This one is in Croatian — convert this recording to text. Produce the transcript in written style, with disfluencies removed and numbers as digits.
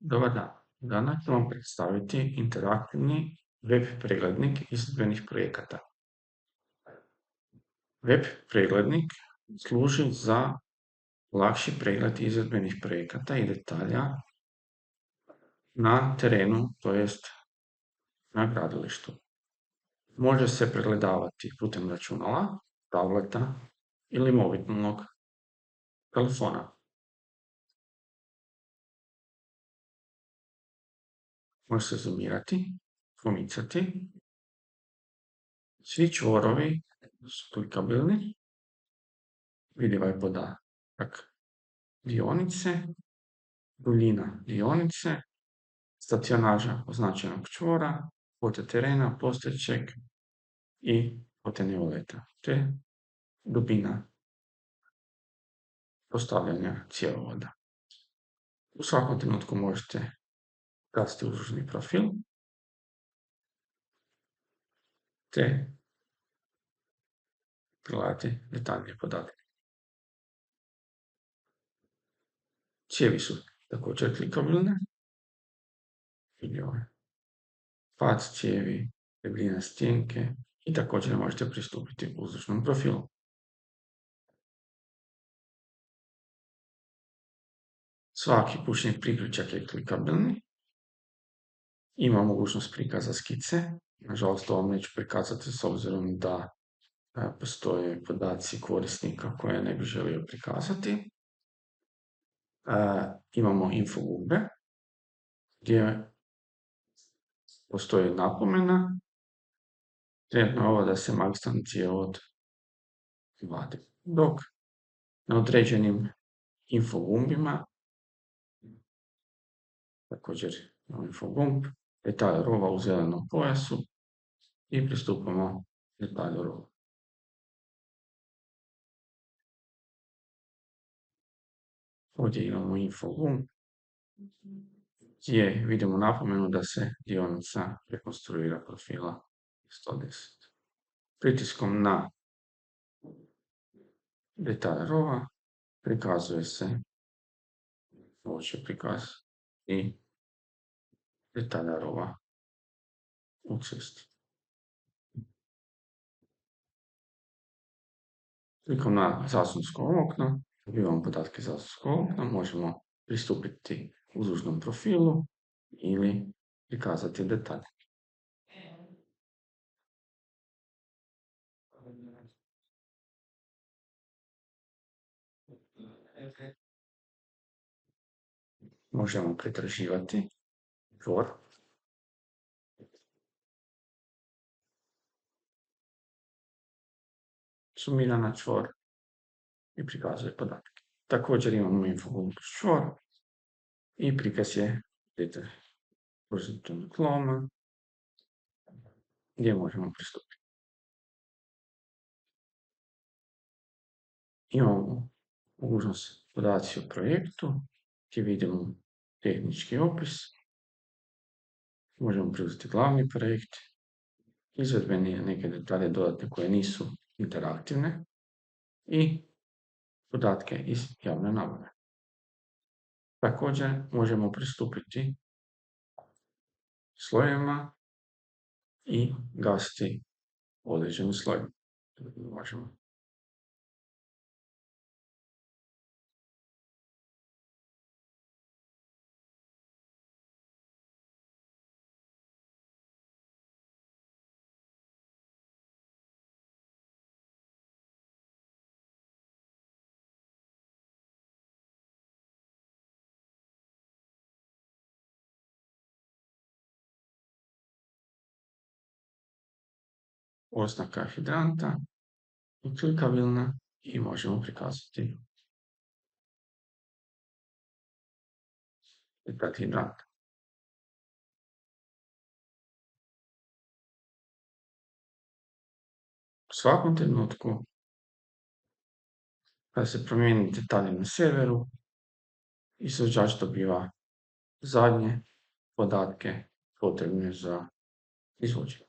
Dobar dan. Danas ću vam predstaviti interaktivni web preglednik izvedbenih projekata. Web preglednik služi za lakši pregled izvedbenih projekata i detalja na terenu, to jest na gradilištu. Može se pregledavati putem računala, tableta ili mobilnog telefona. Može se zoomirati, pomicati. Svi čvorovi su klikabilni. Vidljiva je podatak dionice, duljina dionice, stacionaža označenog čvora, kvota terena postojećeg i kvote nivoleta, te dubina postavljanja cjevovoda. U svakom trenutku možete gasiti uslužni profil, te pogledati detaljnije podatke. Cijevi su također klikabilne, vidljivo je pad cijevi, debljina stjenke i također možete pristupiti uzdužnom profilu. Svaki pušni priključak je klikabilni, ima mogućnost prikaza skice, nažalost ovo vam neću prikazati s obzirom da postoje podaci korisnika koje ne bi želio prikazati. Imamo infogube gdje postoji napomena, trenutno je ovo da se magistralni cjevovod vadi, dok na određenim infogumbima, također imamo infogumb, detalj rova u zelenom pojasu i pristupamo detalju rova. Ovdje imamo infogumb gdje vidimo napomenu da se dionica rekonstruira profila 110. Pritiskom na detalj rova prikazuje se, ovo će prikaz i detalja rova u cesti. Klikom na zaslonsko okno, dobivamo podatke zaslonskog okna, možemo pristupiti uzdužnom profilu ili prikazati detalje. Možemo pretraživati čvor. Sumira na čvor i prikazuje podatke. Također imamo infogumb čvor i prikaz je horizontalnog loma gdje možemo pristupiti. Imamo mogućnost podaci o projektu gdje vidimo tehnički opis. Možemo preuzeti glavni projekt, izvedbene neke detalje dodatne koje nisu interaktivne i podatke iz javne nabave. Također možemo pristupiti slojevima i gasiti određeni sloj. Možemo. Oznaka hidranta i klikabilna i možemo prikazati detalj hidranta. U svakom trenutku kada se promijeni detalje na serveru, izvođač dobiva zadnje podatke potrebne za izvođenje.